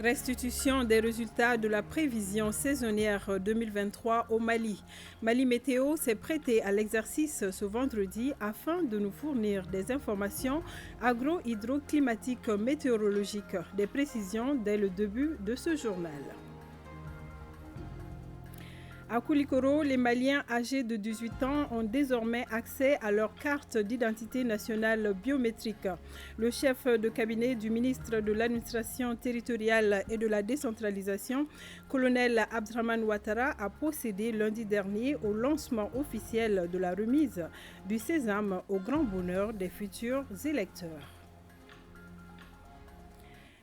Restitution des résultats de la prévision saisonnière 2023 au Mali. Mali Météo s'est prêté à l'exercice ce vendredi afin de nous fournir des informations agro-hydroclimatiques météorologiques, des précisions dès le début de ce journal. À Koulikoro, les Maliens âgés de 18 ans ont désormais accès à leur carte d'identité nationale biométrique. Le chef de cabinet du ministre de l'Administration territoriale et de la décentralisation, colonel Abdrahmane Ouattara, a procédé lundi dernier au lancement officiel de la remise du sésame au grand bonheur des futurs électeurs.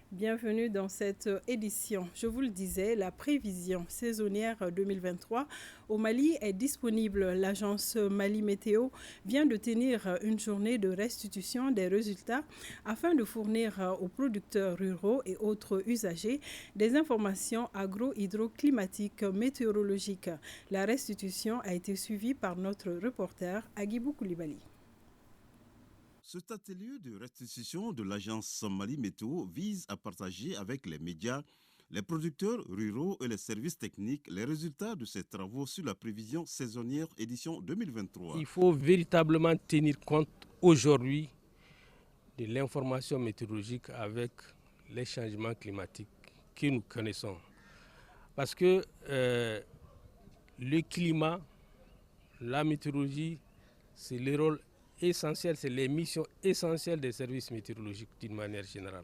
Bienvenue dans cette édition. Je vous le disais, la prévision saisonnière 2023 au Mali est disponible. L'agence Mali Météo vient de tenir une journée de restitution des résultats afin de fournir aux producteurs ruraux et autres usagers des informations agro-hydroclimatiques météorologiques. La restitution a été suivie par notre reporter Agibou Koulibaly. Cet atelier de restitution de l'agence Mali Météo vise à partager avec les médias, les producteurs ruraux et les services techniques les résultats de ces travaux sur la prévision saisonnière édition 2023. Il faut véritablement tenir compte aujourd'hui de l'information météorologique avec les changements climatiques que nous connaissons. Parce que le climat, la météorologie, c'est le rôle essentiel, c'est les missions essentielles des services météorologiques d'une manière générale.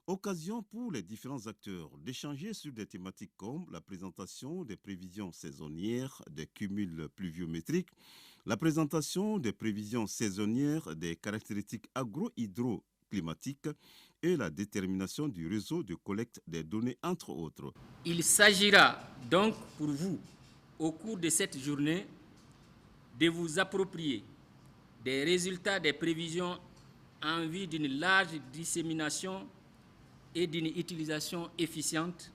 Occasion pour les différents acteurs d'échanger sur des thématiques comme la présentation des prévisions saisonnières, des cumuls pluviométriques, la présentation des prévisions saisonnières des caractéristiques agro-hydroclimatiques et la détermination du réseau de collecte des données, entre autres. Il s'agira donc pour vous, au cours de cette journée, de vous approprier des résultats des prévisions en vue d'une large dissémination et d'une utilisation efficiente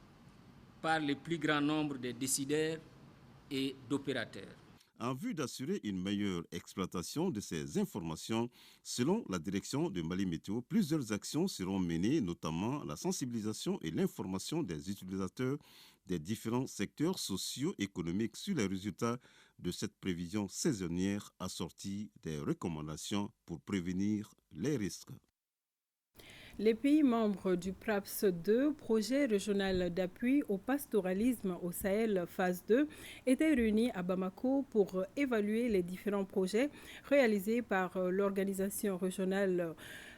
par le plus grand nombre de décideurs et d'opérateurs. En vue d'assurer une meilleure exploitation de ces informations, selon la direction de Mali Météo, plusieurs actions seront menées, notamment la sensibilisation et l'information des utilisateurs des différents secteurs socio-économiques sur les résultats de cette prévision saisonnière assortie des recommandations pour prévenir les risques. Les pays membres du PRAPS 2, projet régional d'appui au pastoralisme au Sahel phase 2, étaient réunis à Bamako pour évaluer les différents projets réalisés par l'organisation régionale.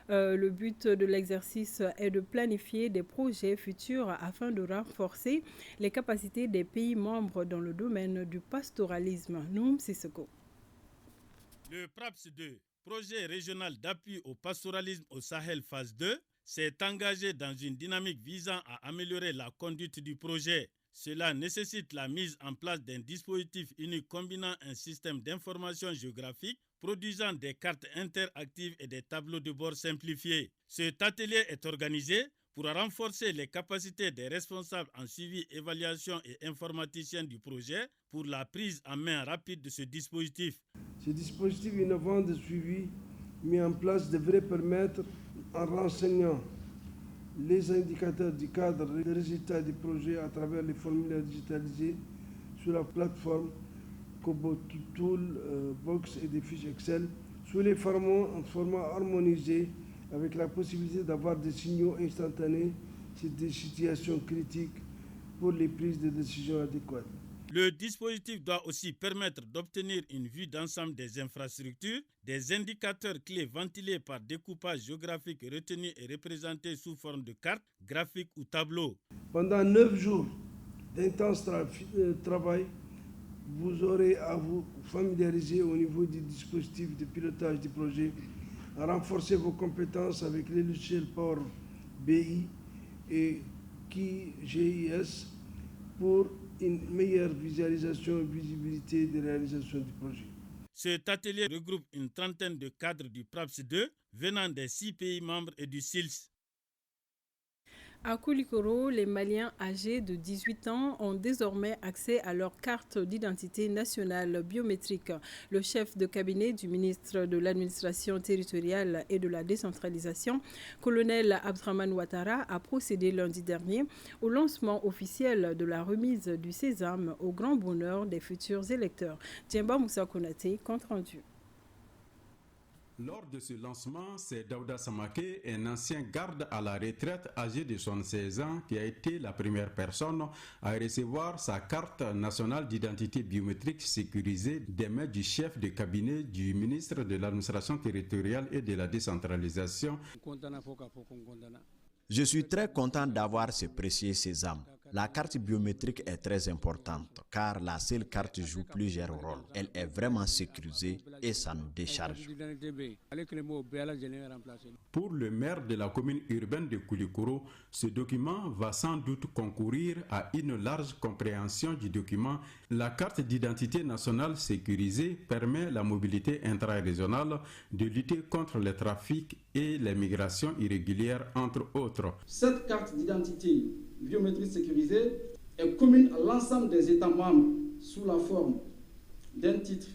Le but de l'exercice est de planifier des projets futurs afin de renforcer les capacités des pays membres dans le domaine du pastoralisme. Noum Sissoko. Le PRAPS 2, projet régional d'appui au pastoralisme au Sahel phase 2, s'est engagé dans une dynamique visant à améliorer la conduite du projet. Cela nécessite la mise en place d'un dispositif unique combinant un système d'information géographique, produisant des cartes interactives et des tableaux de bord simplifiés. Cet atelier est organisé pour renforcer les capacités des responsables en suivi, évaluation et informaticiens du projet pour la prise en main rapide de ce dispositif. Ce dispositif innovant de suivi mis en place devrait permettre, en renseignant les indicateurs du cadre des résultats du projet à travers les formulaires digitalisés sur la plateforme Kobotool, Box et des fiches Excel, sous les formats harmonisés avec la possibilité d'avoir des signaux instantanés sur des situations critiques pour les prises de décision adéquates. Le dispositif doit aussi permettre d'obtenir une vue d'ensemble des infrastructures, des indicateurs clés ventilés par découpage géographique retenus et représentés sous forme de cartes, graphiques ou tableaux. Pendant 9 jours d'intense travail, vous aurez à vous familiariser au niveau du dispositif de pilotage du projet, à renforcer vos compétences avec les logiciels Power BI et QGIS pour une meilleure visualisation et visibilité des réalisations du projet. Cet atelier regroupe une trentaine de cadres du PRAPS 2 venant des 6 pays membres et du SILS. À Koulikoro, les Maliens âgés de 18 ans ont désormais accès à leur carte d'identité nationale biométrique. Le chef de cabinet du ministre de l'Administration territoriale et de la décentralisation, colonel Abdraman Ouattara, a procédé lundi dernier au lancement officiel de la remise du sésame au grand bonheur des futurs électeurs. Djemba Moussa Konaté, compte rendu. Lors de ce lancement, c'est Daouda Samake, un ancien garde à la retraite âgé de 76 ans, qui a été la première personne à recevoir sa carte nationale d'identité biométrique sécurisée des mains du chef de cabinet du ministre de l'Administration territoriale et de la décentralisation. Je suis très content d'avoir ce précieux sésame. La carte biométrique est très importante car la seule carte joue plusieurs rôles. Elle est vraiment sécurisée et sans décharge. Pour le maire de la commune urbaine de Koulikoro, ce document va sans doute concourir à une large compréhension du document. La carte d'identité nationale sécurisée permet la mobilité intra-régionale, de lutter contre le trafic et les migrations irrégulières, entre autres. Cette carte d'identité biométrique sécurisée est commune à l'ensemble des États membres sous la forme d'un titre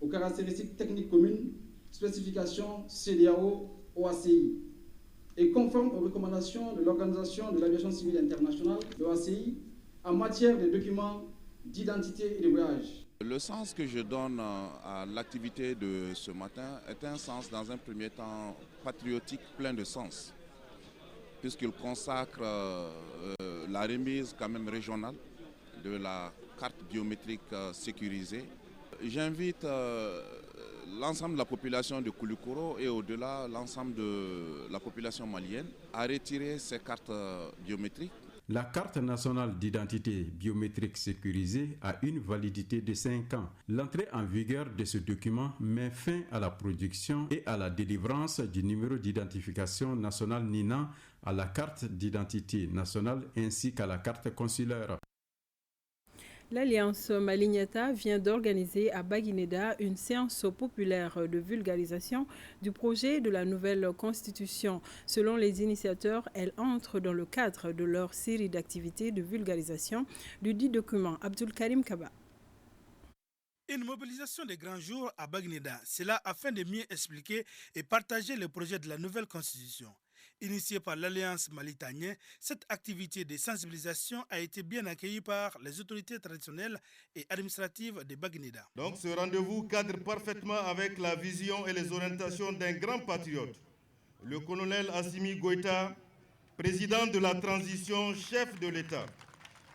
aux caractéristiques techniques communes, spécification CEDEAO OACI, et conforme aux recommandations de l'Organisation de l'aviation civile internationale, l'OACI, en matière de documents d'identité et de voyage. Le sens que je donne à l'activité de ce matin est un sens, dans un premier temps, patriotique, plein de sens, puisqu'il consacre la remise quand même régionale de la carte biométrique sécurisée. J'invite l'ensemble de la population de Koulikoro et au-delà l'ensemble de la population malienne à retirer ces cartes biométriques. La carte nationale d'identité biométrique sécurisée a une validité de 5 ans. L'entrée en vigueur de ce document met fin à la production et à la délivrance du numéro d'identification nationale NINA, à la carte d'identité nationale ainsi qu'à la carte consulaire. L'Alliance Malignata vient d'organiser à Baguineda une séance populaire de vulgarisation du projet de la nouvelle constitution. Selon les initiateurs, elle entre dans le cadre de leur série d'activités de vulgarisation du dit document. Abdul Karim Kaba. Une mobilisation des grands jours à Baguineda, cela afin de mieux expliquer et partager le projet de la nouvelle constitution. Initiée par l'Alliance Malitanien, cette activité de sensibilisation a été bien accueillie par les autorités traditionnelles et administratives de Baguineda. Donc ce rendez-vous cadre parfaitement avec la vision et les orientations d'un grand patriote, le colonel Assimi Goïta, président de la transition, chef de l'État,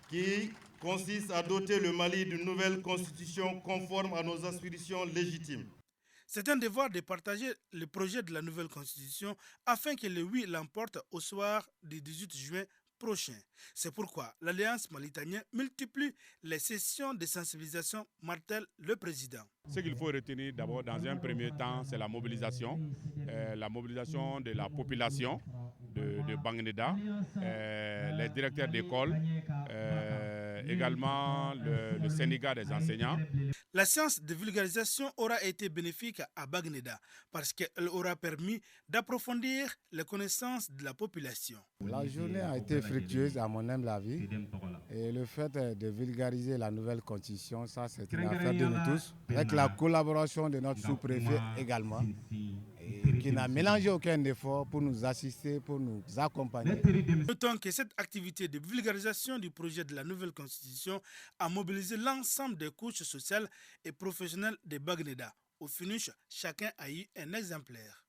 qui consiste à doter le Mali d'une nouvelle constitution conforme à nos aspirations légitimes. C'est un devoir de partager le projet de la nouvelle constitution afin que le oui l'emporte au soir du 18 juin prochain. C'est pourquoi l'Alliance Malitanienne multiplie les sessions de sensibilisation, martèle le président. Ce qu'il faut retenir d'abord dans un premier temps, c'est la mobilisation de la population de Baguineda, les directeurs d'école, également le syndicat des enseignants. La séance de vulgarisation aura été bénéfique à Baguineda parce qu'elle aura permis d'approfondir les connaissances de la population. La journée a été fructueuse à mon humble avis et le fait de vulgariser la nouvelle constitution, ça c'est une affaire de nous tous, avec la collaboration de notre sous-préfet également, et qui n'a mélangé aucun effort pour nous assister, pour nous accompagner. Notons que cette activité de vulgarisation du projet de la nouvelle constitution a mobilisé l'ensemble des couches sociales et professionnelles de Baguineda. Au finish, chacun a eu un exemplaire.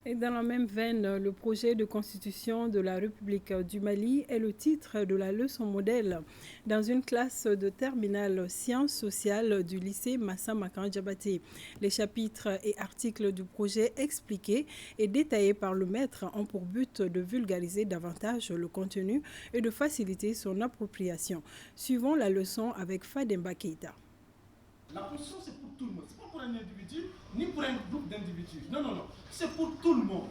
Et dans la même veine, le projet de constitution de la République du Mali est le titre de la leçon modèle dans une classe de terminale sciences sociales du lycée Massa Makan Diabaté. Les chapitres et articles du projet expliqués et détaillés par le maître ont pour but de vulgariser davantage le contenu et de faciliter son appropriation. Suivons la leçon avec Fademba Keita. La constitution, c'est pour tout le monde. Ce n'est pas pour un individu, ni pour un groupe d'individus. Non. C'est pour tout le monde.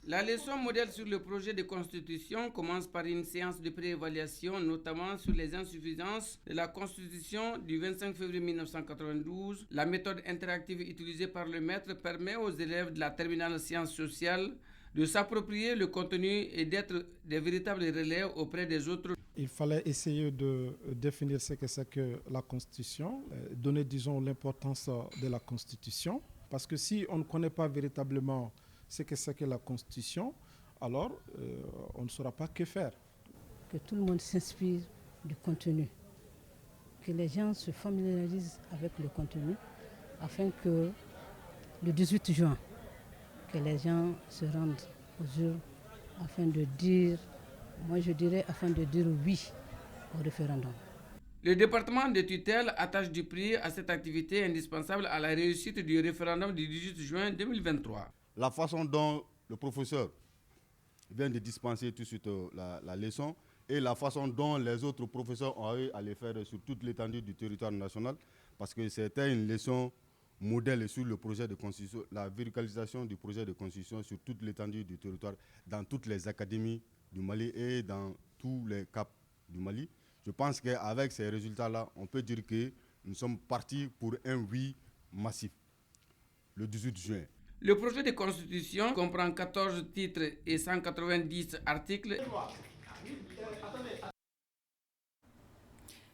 La leçon modèle sur le projet de constitution commence par une séance de préévaluation, notamment sur les insuffisances de la constitution du 25 février 1992. La méthode interactive utilisée par le maître permet aux élèves de la terminale sciences sociales de s'approprier le contenu et d'être des véritables relais auprès des autres. Il fallait essayer de définir ce que c'est que la Constitution, donner, disons, l'importance de la Constitution, parce que si on ne connaît pas véritablement ce que c'est que la Constitution, alors on ne saura pas que faire. Que tout le monde s'inspire du contenu, que les gens se familiarisent avec le contenu, afin que le 18 juin, que les gens se rendent aux urnes afin de dire, moi je dirais afin de dire oui au référendum. Le département de tutelle attache du prix à cette activité indispensable à la réussite du référendum du 18 juin 2023. La façon dont le professeur vient de dispenser tout de suite la leçon et la façon dont les autres professeurs ont eu à le faire sur toute l'étendue du territoire national, parce que c'était une leçon modèle sur le projet de constitution, la vulgarisation du projet de constitution sur toute l'étendue du territoire, dans toutes les académies du Mali et dans tous les caps du Mali. Je pense qu'avec ces résultats-là, on peut dire que nous sommes partis pour un oui massif le 18 juin. Le projet de constitution comprend 14 titres et 190 articles.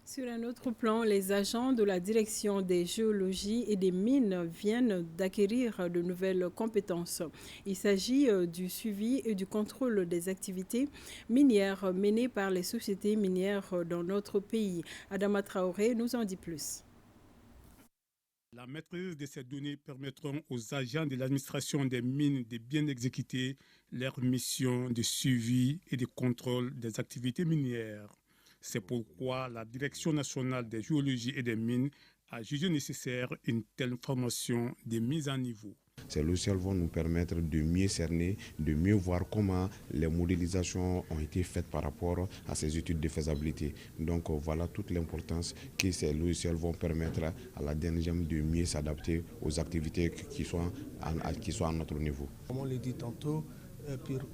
Sur un autre plan, les agents de la direction des géologies et des mines viennent d'acquérir de nouvelles compétences. Il s'agit du suivi et du contrôle des activités minières menées par les sociétés minières dans notre pays. Adama Traoré nous en dit plus. La maîtrise de ces données permettront aux agents de l'administration des mines de bien exécuter leur mission de suivi et de contrôle des activités minières. C'est pourquoi la Direction nationale des géologies et des mines a jugé nécessaire une telle formation de mise à niveau. Ces logiciels vont nous permettre de mieux cerner, de mieux voir comment les modélisations ont été faites par rapport à ces études de faisabilité. Donc voilà toute l'importance que ces logiciels vont permettre à la DNGM de mieux s'adapter aux activités qui sont à notre niveau. Comme on l'a dit tantôt,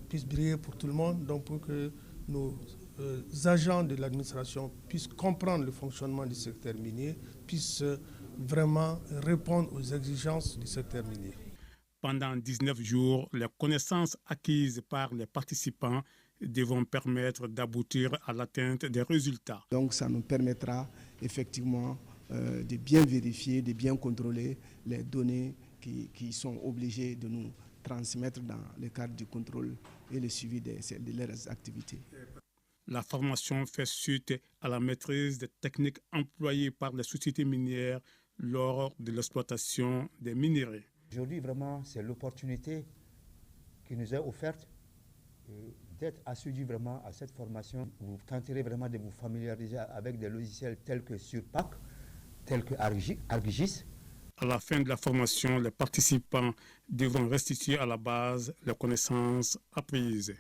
puisse briller pour tout le monde, donc pour que nos agents de l'administration puissent comprendre le fonctionnement du secteur minier, puissent vraiment répondre aux exigences du secteur minier. Pendant 19 jours, les connaissances acquises par les participants devront permettre d'aboutir à l'atteinte des résultats. Donc ça nous permettra effectivement de bien vérifier, de bien contrôler les données qui sont obligés de nous transmettre dans le cadre du contrôle et le suivi de leurs activités. La formation fait suite à la maîtrise des techniques employées par les sociétés minières lors de l'exploitation des minerais. Aujourd'hui, vraiment, c'est l'opportunité qui nous est offerte d'être assidus vraiment à cette formation. Vous tenterez vraiment de vous familiariser avec des logiciels tels que Surpac, tels que ArcGIS. À la fin de la formation, les participants devront restituer à la base les connaissances apprises.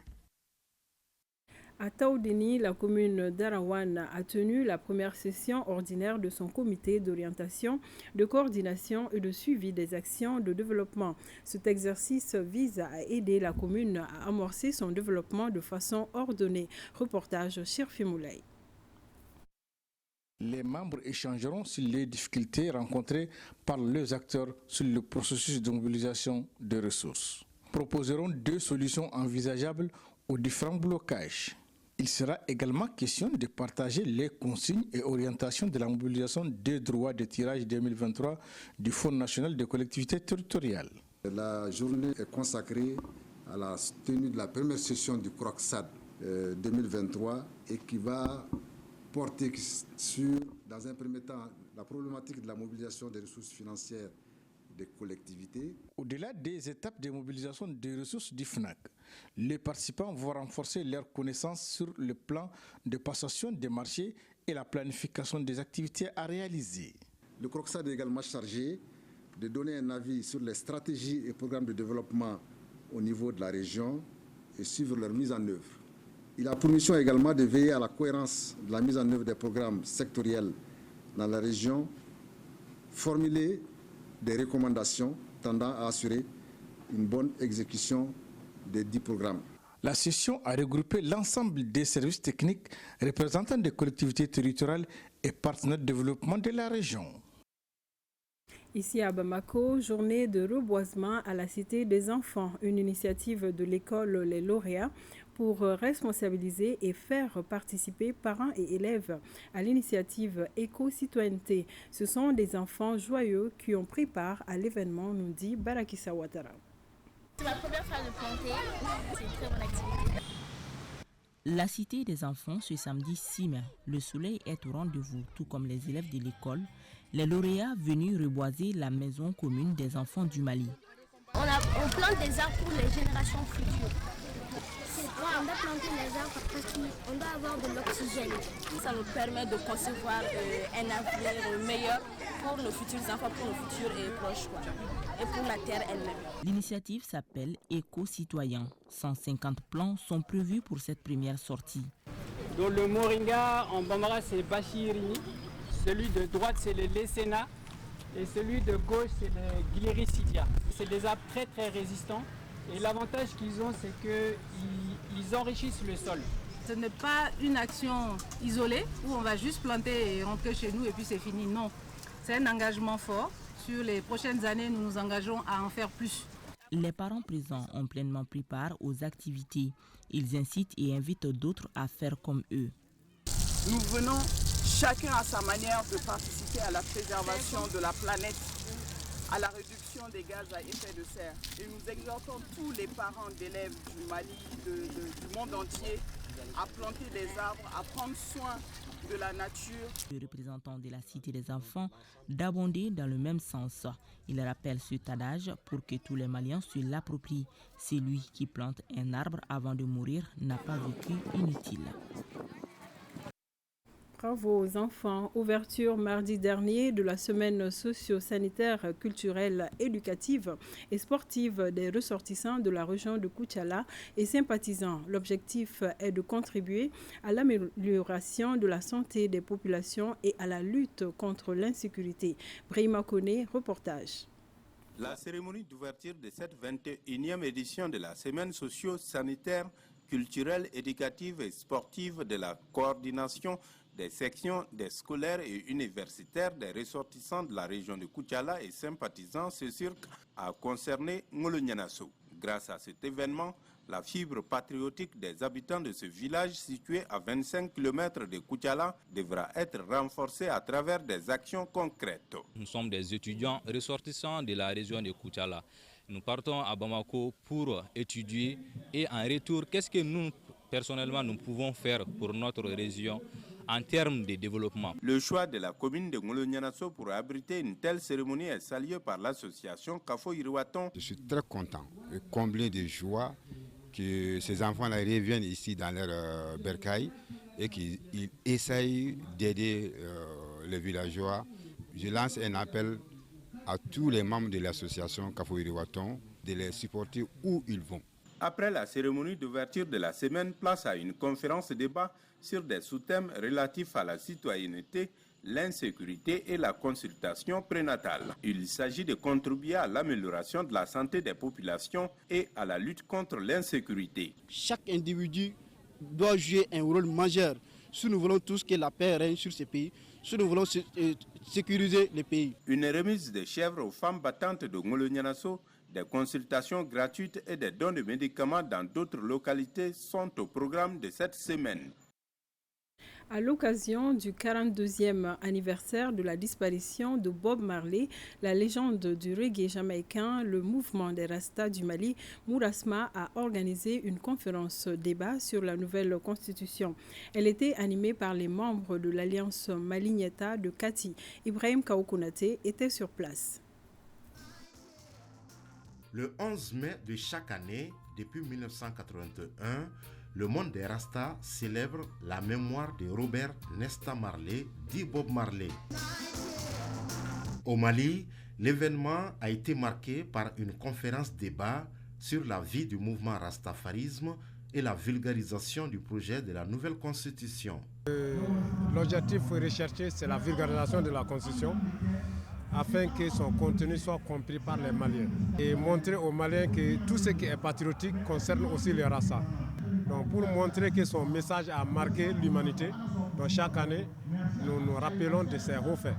À Taoudeni, la commune d'Arawan a tenu la première session ordinaire de son comité d'orientation, de coordination et de suivi des actions de développement. Cet exercice vise à aider la commune à amorcer son développement de façon ordonnée. Reportage Cherfi Moulay. Les membres échangeront sur les difficultés rencontrées par les acteurs sur le processus de mobilisation des ressources. Proposeront 2 solutions envisageables aux différents blocages. Il sera également question de partager les consignes et orientations de la mobilisation des droits de tirage 2023 du Fonds national des collectivités territoriales. La journée est consacrée à la tenue de la première session du CROCSAD 2023 et qui va porter sur, dans un premier temps, la problématique de la mobilisation des ressources financières des collectivités. Au-delà des étapes de mobilisation des ressources du FNAC, les participants vont renforcer leurs connaissances sur le plan de passation des marchés et la planification des activités à réaliser. Le CROCSAD est également chargé de donner un avis sur les stratégies et programmes de développement au niveau de la région et suivre leur mise en œuvre. Il a pour mission également de veiller à la cohérence de la mise en œuvre des programmes sectoriels dans la région, formuler des recommandations tendant à assurer une bonne exécution des 10 programmes. La session a regroupé l'ensemble des services techniques, représentants des collectivités territoriales et partenaires de développement de la région. Ici à Bamako, journée de reboisement à la Cité des enfants, une initiative de l'école Les Lauréats pour responsabiliser et faire participer parents et élèves à l'initiative éco-citoyenneté. Ce sont des enfants joyeux qui ont pris part à l'événement, nous dit Barakissa Ouattara. C'est ma première fois de planter, c'est une très bonne activité. La Cité des enfants ce samedi 6 mai. Le soleil est au rendez-vous, tout comme les élèves de l'école. Les lauréats venus reboiser la maison commune des enfants du Mali. On plante des arbres pour les générations futures. On doit planter les arbres parce qu'on doit avoir de l'oxygène. Ça nous permet de concevoir un avenir meilleur pour nos futurs enfants, pour nos futurs proches et pour la terre elle-même. L'initiative s'appelle Éco-Citoyen. 150 plans sont prévus pour cette première sortie. Donc le moringa en bambara c'est Bachirini, celui de droite c'est le Lesena et celui de gauche c'est le Gliricidia. C'est des arbres très très résistants et l'avantage qu'ils ont c'est qu'ils enrichissent le sol. Ce n'est pas une action isolée où on va juste planter et rentrer chez nous et puis c'est fini, non. C'est un engagement fort. Sur les prochaines années, nous nous engageons à en faire plus. Les parents présents ont pleinement pris part aux activités. Ils incitent et invitent d'autres à faire comme eux. Nous venons chacun à sa manière de participer à la préservation de la planète, à la réduction des gaz à effet de serre. Et nous exhortons tous les parents d'élèves du Mali, du monde entier, à planter des arbres, à prendre soin de la nature. Le représentant de la Cité des enfants d'abonder dans le même sens. Il rappelle cet adage pour que tous les Maliens se l'approprient. Celui qui plante un arbre avant de mourir n'a pas vécu inutile. Bravo aux enfants. Ouverture mardi dernier de la semaine socio-sanitaire, culturelle, éducative et sportive des ressortissants de la région de Koutiala et sympathisants. L'objectif est de contribuer à l'amélioration de la santé des populations et à la lutte contre l'insécurité. Brahima Kone, reportage. La cérémonie d'ouverture de cette 21e édition de la semaine socio-sanitaire, culturelle, éducative et sportive de la coordination des sections des scolaires et universitaires des ressortissants de la région de Koutiala et sympathisants ce cirque a concerné Ngolo-Nianasso. Grâce à cet événement, la fibre patriotique des habitants de ce village situé à 25 km de Koutiala devra être renforcée à travers des actions concrètes. Nous sommes des étudiants ressortissants de la région de Koutiala. Nous partons à Bamako pour étudier et en retour, qu'est-ce que nous, personnellement, nous pouvons faire pour notre région en termes de développement. Le choix de la commune de Ngolo-Nianasso pour abriter une telle cérémonie est salué par l'association Kafo Iriwaton. Je suis très content et comblé de joie que ces enfants-là reviennent ici dans leur bercail et qu'ils essayent d'aider les villageois. Je lance un appel à tous les membres de l'association Kafo Iriwaton de les supporter où ils vont. Après la cérémonie d'ouverture de la semaine, place à une conférence débat sur des sous-thèmes relatifs à la citoyenneté, l'insécurité et la consultation prénatale. Il s'agit de contribuer à l'amélioration de la santé des populations et à la lutte contre l'insécurité. Chaque individu doit jouer un rôle majeur si nous voulons tous que la paix règne sur ce pays, si nous voulons sécuriser le pays. Une remise de chèvres aux femmes battantes de Ngolo-Nianasso, des consultations gratuites et des dons de médicaments dans d'autres localités sont au programme de cette semaine. À l'occasion du 42e anniversaire de la disparition de Bob Marley, la légende du reggae jamaïcain, le mouvement des Rastas du Mali, Mourasma, a organisé une conférence débat sur la nouvelle constitution. Elle était animée par les membres de l'Alliance Maligneta de Kati. Ibrahim Kaoukounate était sur place. Le 11 mai de chaque année, depuis 1981, le monde des Rastas célèbre la mémoire de Robert Nesta Marley, dit Bob Marley. Au Mali, l'événement a été marqué par une conférence débat sur la vie du mouvement rastafarisme et la vulgarisation du projet de la nouvelle constitution. L'objectif recherché, c'est la vulgarisation de la constitution afin que son contenu soit compris par les Maliens et montrer aux Maliens que tout ce qui est patriotique concerne aussi les Rastas. Donc pour montrer que son message a marqué l'humanité, donc chaque année, nous nous rappelons de ces hauts faits.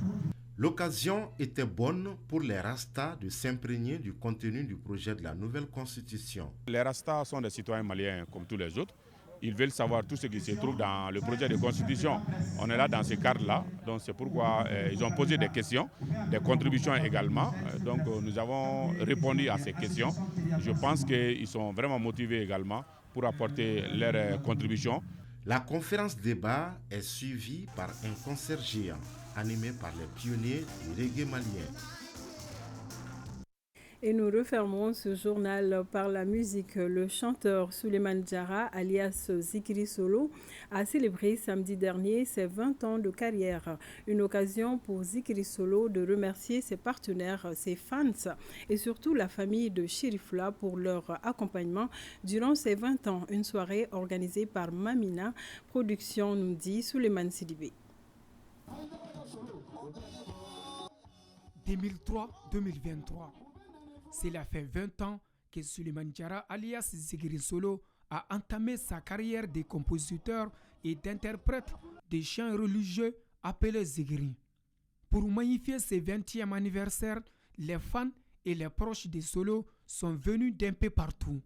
L'occasion était bonne pour les Rastas de s'imprégner du contenu du projet de la nouvelle constitution. Les Rastas sont des citoyens maliens comme tous les autres. Ils veulent savoir tout ce qui se trouve dans le projet de constitution. On est là dans ce cadre-là, donc c'est pourquoi ils ont posé des questions, des contributions également. Donc nous avons répondu à ces questions. Je pense qu'ils sont vraiment motivés également pour apporter leurs contributions. La conférence débat est suivie par un concert géant animé par les pionniers du reggae malien. Et nous refermons ce journal par la musique. Le chanteur Souleymane Diarra, alias Zikri Solo, a célébré samedi dernier ses 20 ans de carrière. Une occasion pour Zikri Solo de remercier ses partenaires, ses fans et surtout la famille de Chérifla pour leur accompagnement durant ces 20 ans. Une soirée organisée par Mamina Production, nous dit Souleymane Sidibé. 2003-2023. Cela fait 20 ans que Souleymane Diarra, alias Zikri Solo, a entamé sa carrière de compositeur et d'interprète de chants religieux appelés Zikri. Pour magnifier ses 20e anniversaire, les fans et les proches de Solo sont venus d'un peu partout.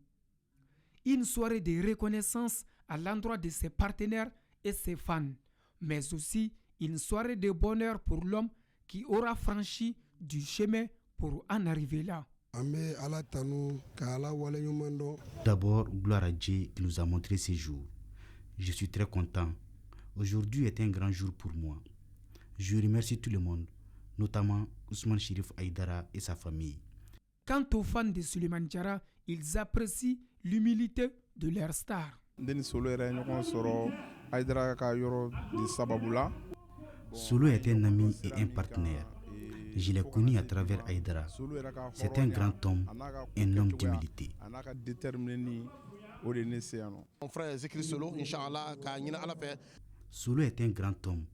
Une soirée de reconnaissance à l'endroit de ses partenaires et ses fans, mais aussi une soirée de bonheur pour l'homme qui aura franchi du chemin pour en arriver là. D'abord, gloire à Dieu qui nous a montré ces jours. Je suis très content. Aujourd'hui est un grand jour pour moi. Je remercie tout le monde, notamment Ousmane Chérif Aïdara et sa famille. Quant aux fans de Souleymane Diarra, ils apprécient l'humilité de leur star. Solo est un ami et un partenaire. Je l'ai connu à travers Aïdara. C'est un grand homme, un homme d'humilité. Mon frère Zikri Solo, Inch'Allah, Solo est un grand homme.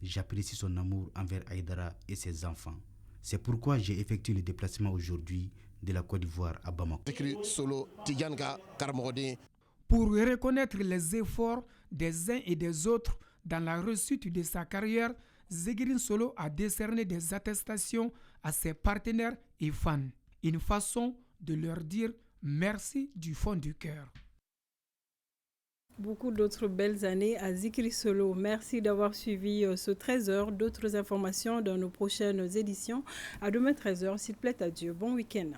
J'apprécie son amour envers Aïdara et ses enfants. C'est pourquoi j'ai effectué le déplacement aujourd'hui de la Côte d'Ivoire à Bamako. Pour reconnaître les efforts des uns et des autres dans la réussite de sa carrière, Zikri Solo a décerné des attestations à ses partenaires et fans. Une façon de leur dire merci du fond du cœur. Beaucoup d'autres belles années à Zikri Solo. Merci d'avoir suivi ce 13h. D'autres informations dans nos prochaines éditions. À demain 13h, s'il plaît à Dieu. Bon week-end.